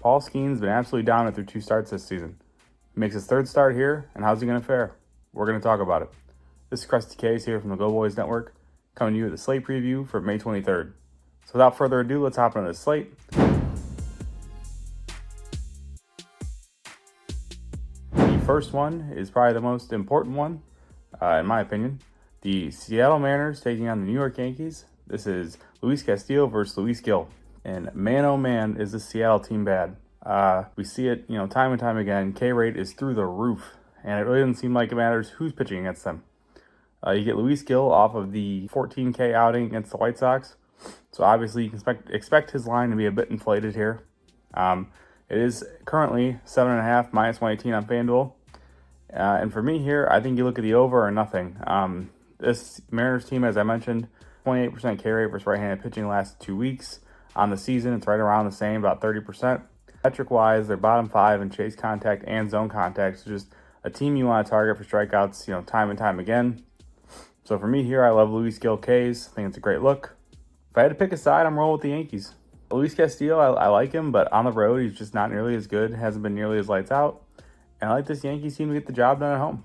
Paul Skeens been absolutely dominant through 2 starts this season. He makes his 3rd start here, and how's he going to fare? We're going to talk about it. This is Krusty Case here from the Go Boys Network, coming to you with a slate preview for May 23rd. So without further ado, let's hop into the slate. The first one is probably the most important one, in my opinion. The Seattle Mariners taking on the New York Yankees. This is Luis Castillo versus Luis Gil. And man, oh man, is this Seattle team bad. We see it, time and time again. K rate is through the roof, and it really doesn't seem like it matters who's pitching against them. You get Luis Gil off of the 14K outing against the White Sox, so obviously you can expect his line to be a bit inflated here. It is currently 7.5 -118 on FanDuel, and for me here, I think you look at the over or nothing. This Mariners team, as I mentioned, 28% K rate versus right-handed pitching last 2 weeks. On the season, it's right around the same, about 30%. Metric-wise, they're bottom 5 in chase contact and zone contact. So just a team you want to target for strikeouts, time and time again. So for me here, I love Luis Gil K's. I think it's a great look. If I had to pick a side, I'm rolling with the Yankees. Luis Castillo, I like him, but on the road, he's just not nearly as good. Hasn't been nearly as lights out. And I like this Yankees team to get the job done at home.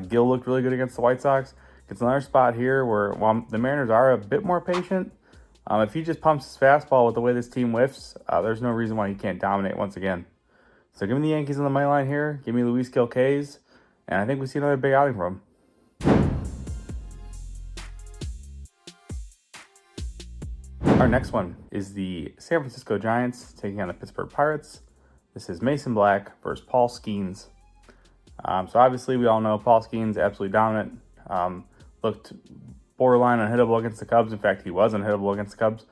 Gil looked really good against the White Sox. Gets another spot here where, while the Mariners are a bit more patient, if he just pumps his fastball with the way this team whiffs, there's no reason why he can't dominate once again. So give me the Yankees on the money line here. Give me Luis Gil K's, and I think we see another big outing from him. Our next one is the San Francisco Giants taking on the Pittsburgh Pirates. This is Mason Black versus Paul Skeens. So obviously we all know Paul Skeens absolutely dominant. Looked borderline unhittable against the Cubs. In fact, he was unhittable against the Cubs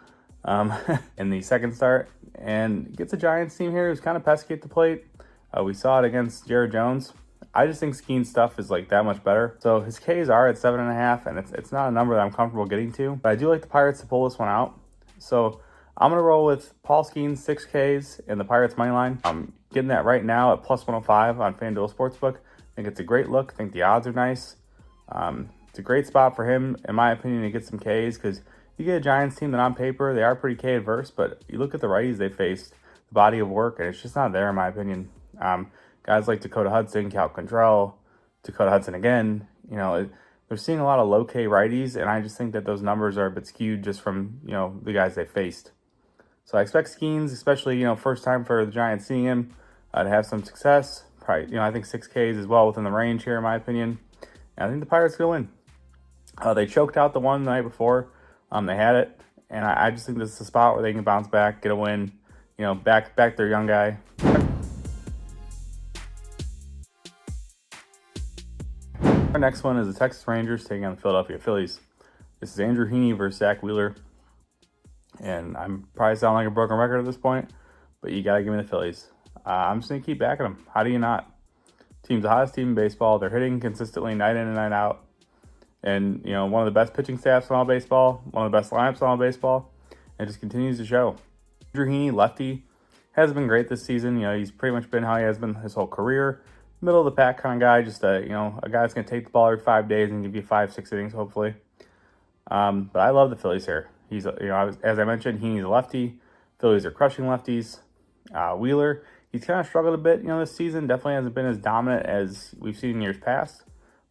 in the second start. And gets a Giants team here who's kind of pesky at the plate. We saw it against Jared Jones. I just think Skeen's stuff is that much better. So his Ks are at 7.5, and it's not a number that I'm comfortable getting to. But I do like the Pirates to pull this one out. So I'm going to roll with Paul Skeens, 6 Ks, in the Pirates money line. I'm getting that right now at plus 105 on FanDuel Sportsbook. I think it's a great look. I think the odds are nice. It's a great spot for him, in my opinion, to get some Ks, because you get a Giants team that on paper, they are pretty K adverse, but you look at the righties they faced, the body of work, and it's just not there, in my opinion. Guys like Dakota Hudson, Cal Quantrill, Dakota Hudson again, they're seeing a lot of low K righties, and I just think that those numbers are a bit skewed just from, the guys they faced. So I expect Skeens, especially, first time for the Giants seeing him, to have some success. Probably, I think 6 Ks is well within the range here, in my opinion. And I think the Pirates going to win. They choked out the one the night before. They had it, and I just think this is a spot where they can bounce back, get a win, back their young guy. Our next one is the Texas Rangers taking on the Philadelphia Phillies. This is Andrew Heaney versus Zach Wheeler, and I'm probably sounding like a broken record at this point, but you got to give me the Phillies. I'm just going to keep backing them. How do you not? Team's the hottest team in baseball. They're hitting consistently night in and night out. And, one of the best pitching staffs in all baseball, one of the best lineups in all baseball, and it just continues to show. Andrew Heaney, lefty, hasn't been great this season. He's pretty much been how he has been his whole career. Middle of the pack kind of guy, just a guy that's going to take the ball every 5 days and give you 5-6 innings, hopefully. But I love the Phillies here. He's, as I mentioned, Heaney's a lefty. Phillies are crushing lefties. Wheeler, he's kind of struggled a bit, this season. Definitely hasn't been as dominant as we've seen in years past.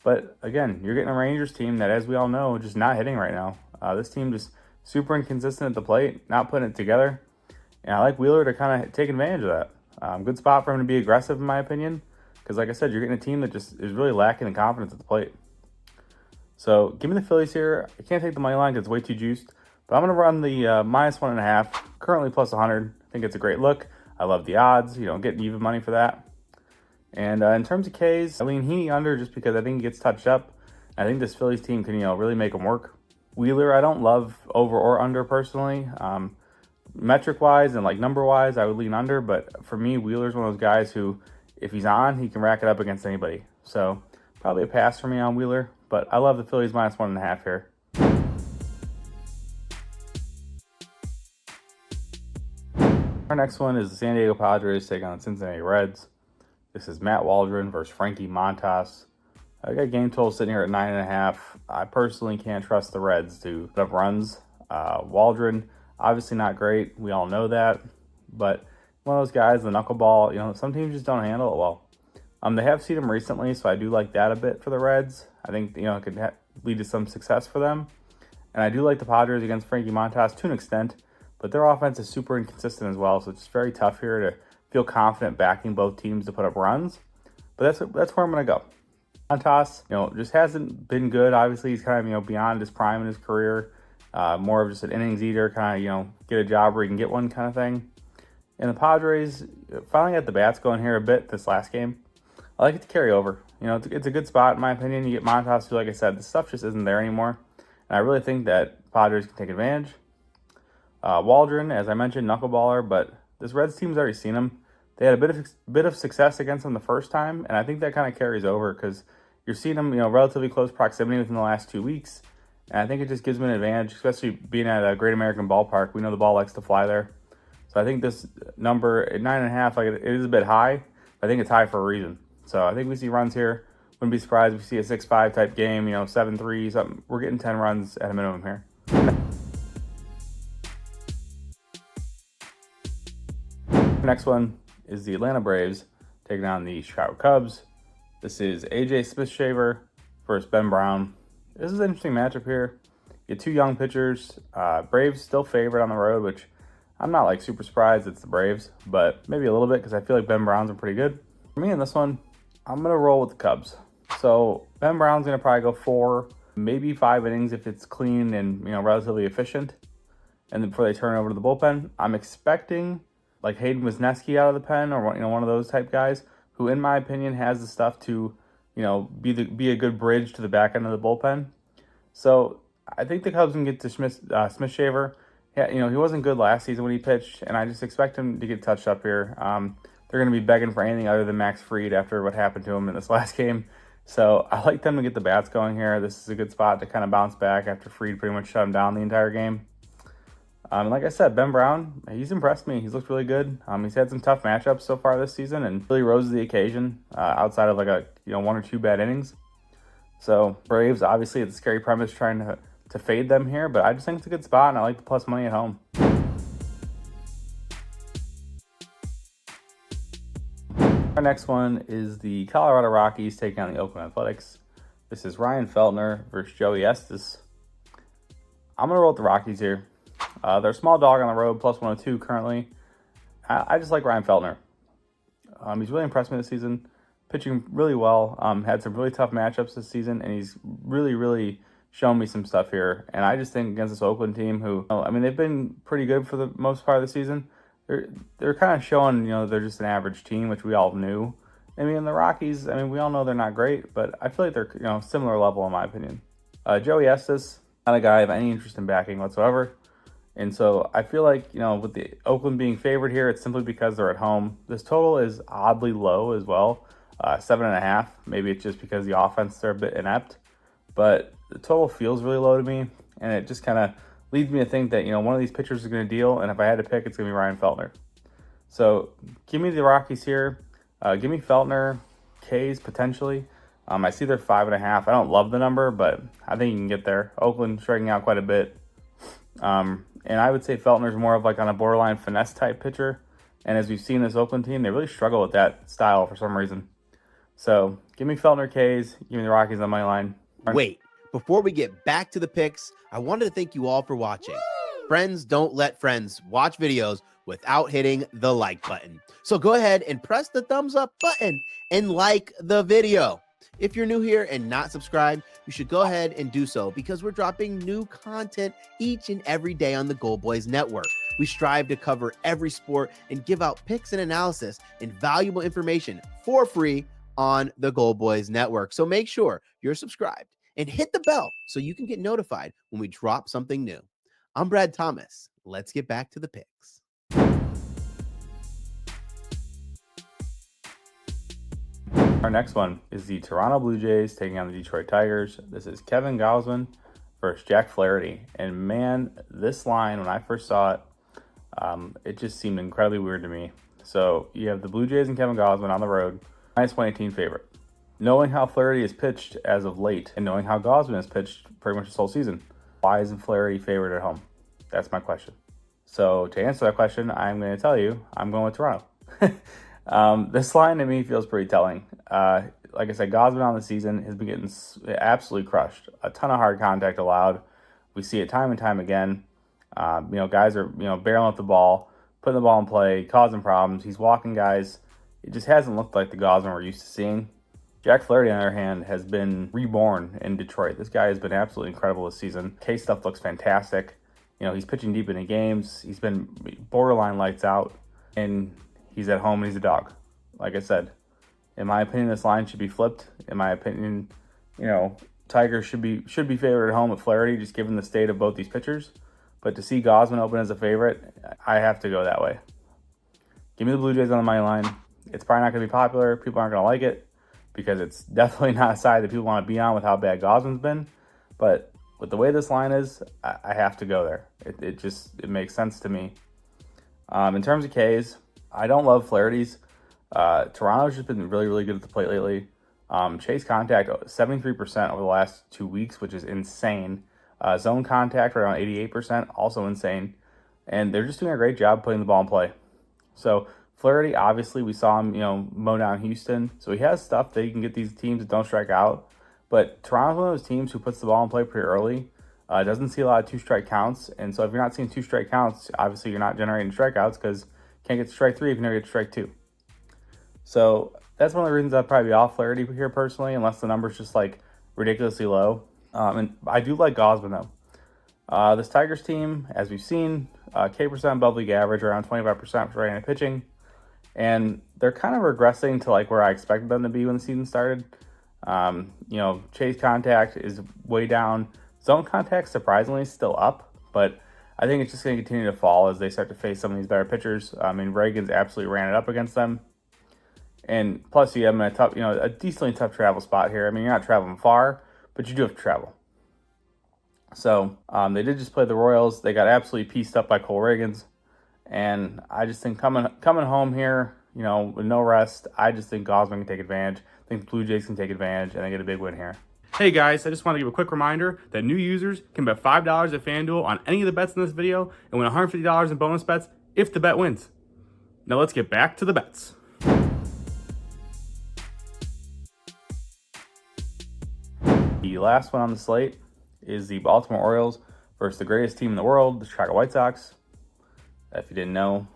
But again, you're getting a Rangers team that, as we all know, just not hitting right now. This team just super inconsistent at the plate, not putting it together. And I like Wheeler to kind of take advantage of that. Good spot for him to be aggressive, in my opinion. Because like I said, you're getting a team that just is really lacking in confidence at the plate. So give me the Phillies here. I can't take the money line because it's way too juiced. But I'm going to run the -1.5, currently plus 100. I think it's a great look. I love the odds. Getting even money for that. And in terms of Ks, I lean Heaney under just because I think he gets touched up. I think this Phillies team can, really make him work. Wheeler, I don't love over or under personally. Metric-wise and number-wise, I would lean under. But for me, Wheeler's one of those guys who, if he's on, he can rack it up against anybody. So probably a pass for me on Wheeler. But I love the Phillies -1.5 here. Our next one is the San Diego Padres taking on the Cincinnati Reds. This is Matt Waldron versus Frankie Montas. I got game total sitting here at 9.5. I personally can't trust the Reds to put up runs. Waldron, obviously not great. We all know that. But one of those guys, the knuckleball, some teams just don't handle it well. They have seen him recently, so I do like that a bit for the Reds. I think, it could lead to some success for them. And I do like the Padres against Frankie Montas to an extent, but their offense is super inconsistent as well, so it's very tough here to feel confident backing both teams to put up runs. But that's where I'm going to go. Montas, just hasn't been good. Obviously, he's kind of, beyond his prime in his career. More of just an innings eater, kind of, get a job where you can get one kind of thing. And the Padres finally got the bats going here a bit this last game. I like it to carry over. It's a good spot in my opinion. You get Montas, who, like I said, the stuff just isn't there anymore. And I really think that Padres can take advantage. Waldron, as I mentioned, knuckleballer, but this Reds team's already seen him. They had a bit of success against him the first time, and I think that kind of carries over because you're seeing him, relatively close proximity within the last 2 weeks. And I think it just gives him an advantage, especially being at a Great American Ballpark. We know the ball likes to fly there. So I think this number at 9.5, it is a bit high. I think it's high for a reason. So I think we see runs here. Wouldn't be surprised if we see a 6-5 type game, 7-3, something. We're getting 10 runs at a minimum here. Next one is the Atlanta Braves taking on the Chicago Cubs. This is AJ Smith-Shaver versus Ben Brown. This is an interesting matchup here. You get two young pitchers. Braves still favored on the road, which I'm not super surprised it's the Braves, but maybe a little bit because I feel like Ben Brown's are pretty good. For me in this one, I'm going to roll with the Cubs. So Ben Brown's going to probably go 4, maybe 5 innings if it's clean and relatively efficient. And then before they turn over to the bullpen, I'm expecting like Hayden Wesneski out of the pen, or one of those type guys who, in my opinion, has the stuff to be a good bridge to the back end of the bullpen. So I think the Cubs can get to Smith-Shaver. Yeah, he wasn't good last season when he pitched, and I just expect him to get touched up here. They're going to be begging for anything other than Max Fried after what happened to him in this last game. So I like them to get the bats going here. This is a good spot to kind of bounce back after Fried pretty much shut him down the entire game. Like I said, Ben Brown, he's impressed me. He's looked really good. He's had some tough matchups so far this season and really rose to the occasion outside of 1 or 2 bad innings. So Braves, obviously, it's a scary premise trying to fade them here, but I just think it's a good spot, and I like the plus money at home. Our next one is the Colorado Rockies taking on the Oakland Athletics. This is Ryan Feltner versus Joey Estes. I'm going to roll with the Rockies here. They're a small dog on the road, plus 102 currently. I just like Ryan Feltner. He's really impressed me this season, pitching really well. Had some really tough matchups this season, and he's really, really shown me some stuff here. And I just think against this Oakland team who, they've been pretty good for the most part of the season. They're kind of showing, they're just an average team, which we all knew. The Rockies, we all know they're not great, but I feel like they're, similar level in my opinion. Joey Estes, not a guy I have any interest in backing whatsoever. And so I feel like, with the Oakland being favored here, it's simply because they're at home. This total is oddly low as well, 7.5. Maybe it's just because the offense, they're a bit inept. But the total feels really low to me, and it just kind of leads me to think that, one of these pitchers is going to deal, and if I had to pick, it's going to be Ryan Feltner. So give me the Rockies here. Give me Feltner, K's potentially. I see they're 5.5. I don't love the number, but I think you can get there. Oakland striking out quite a bit. And I would say Feltner's more of on a borderline finesse type pitcher. And as we've seen this Oakland team, they really struggle with that style for some reason. So give me Feltner K's, give me the Rockies on my line. Wait, before we get back to the picks, I wanted to thank you all for watching. Friends don't let friends watch videos without hitting the like button. So go ahead and press the thumbs up button and like the video. If you're new here and not subscribed, you should go ahead and do so because we're dropping new content each and every day on the Gold Boys Network. We strive to cover every sport and give out picks and analysis and valuable information for free on the Gold Boys Network. So make sure you're subscribed and hit the bell so you can get notified when we drop something new. I'm Brad Thomas. Let's get back to the picks. Our next one is the Toronto Blue Jays taking on the Detroit Tigers. This is Kevin Gausman versus Jack Flaherty. And man, this line, when I first saw it, it just seemed incredibly weird to me. So you have the Blue Jays and Kevin Gausman on the road, minus 118 favorite. Knowing how Flaherty has pitched as of late, and knowing how Gausman has pitched pretty much this whole season, why isn't Flaherty favored at home? That's my question. So to answer that question, I'm going to tell you I'm going with Toronto. This line to me feels pretty telling. Like I said, Gosman on the season has been getting absolutely crushed. A ton of hard contact allowed. We see it time and time again. Guys are barreling at the ball, putting the ball in play, causing problems. He's walking guys. It just hasn't looked like the Gosman we're used to seeing. Jack Flaherty, on the other hand, has been reborn in Detroit. This guy has been absolutely incredible this season. K stuff looks fantastic. He's pitching deep into games. He's been borderline lights out, and he's at home and he's a dog. Like I said, in my opinion, this line should be flipped. In my opinion, Tigers should be favored at home with Flaherty, just given the state of both these pitchers. But to see Gosman open as a favorite, I have to go that way. Give me the Blue Jays on the money line. It's probably not going to be popular. People aren't going to like it because it's definitely not a side that people want to be on with how bad Gosman's been. But with the way this line is, I have to go there. It makes sense to me. In terms of Ks, I don't love Flaherty's. Toronto's just been really, really good at the plate lately. Chase contact, 73% over the last 2 weeks, which is insane. Zone contact around 88%, also insane. And they're just doing a great job putting the ball in play. So Flaherty, obviously, we saw him, mow down Houston. So he has stuff that he can get these teams that don't strike out. But Toronto's one of those teams who puts the ball in play pretty early. Doesn't see a lot of two-strike counts. And so if you're not seeing two-strike counts, obviously you're not generating strikeouts because you can't get to strike 3 if you never get to strike 2. So that's one of the reasons I'd probably be off Flaherty here personally, unless the number's just like ridiculously low. And I do like Gosman though. This Tigers team, as we've seen, K percent above league average, around 25% for right-handed pitching. And they're kind of regressing to like where I expected them to be when the season started. Chase contact is way down. Zone contact, surprisingly, is still up, but I think it's just going to continue to fall as they start to face some of these better pitchers. Reagan's absolutely ran it up against them. And plus, you have them in a decently tough travel spot here. You're not traveling far, but you do have to travel. So they did just play the Royals. They got absolutely pieced up by Cole Reagans. And I just think coming home here, with no rest, I just think Gosman can take advantage. I think the Blue Jays can take advantage, and they get a big win here. Hey guys, I just want to give a quick reminder that new users can bet $5 at FanDuel on any of the bets in this video and win $150 in bonus bets if the bet wins. Now let's get back to the bets. The last one on the slate is the Baltimore Orioles versus the greatest team in the world, the Chicago White Sox. If you didn't know,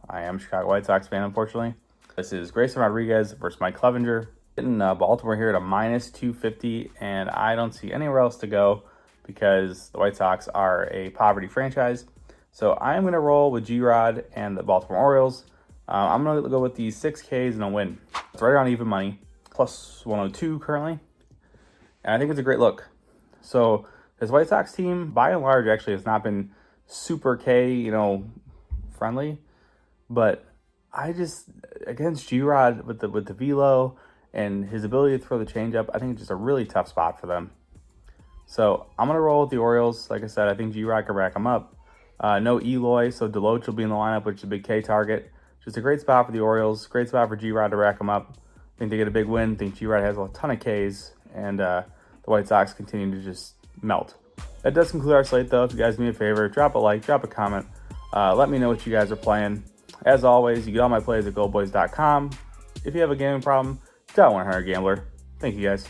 I am a Chicago White Sox fan, unfortunately. This is Grayson Rodriguez versus Mike Clevenger. In Baltimore here at a minus 250, and I don't see anywhere else to go because the White Sox are a poverty franchise. So I am going to roll with G-Rod and the Baltimore Orioles. I'm going to go with these 6 Ks and a win. It's right around even money, plus 102 currently. And I think it's a great look. So this White Sox team, by and large, actually has not been super K, friendly. But I just, against G-Rod with the velo and his ability to throw the changeup, I think it's just a really tough spot for them. So I'm going to roll with the Orioles. Like I said, I think G-Rod can rack them up. No Eloy, so Deloach will be in the lineup, which is a big K target. Just a great spot for the Orioles. Great spot for G-Rod to rack them up. I think they get a big win. I think G-Rod has a ton of Ks, and the White Sox continue to just melt. That does conclude our slate, though. If you guys do me a favor, drop a like, drop a comment. Let me know what you guys are playing. As always, you get all my plays at goldboys.com. If you have a gaming problem, don't 100 Gambler. Thank you, guys.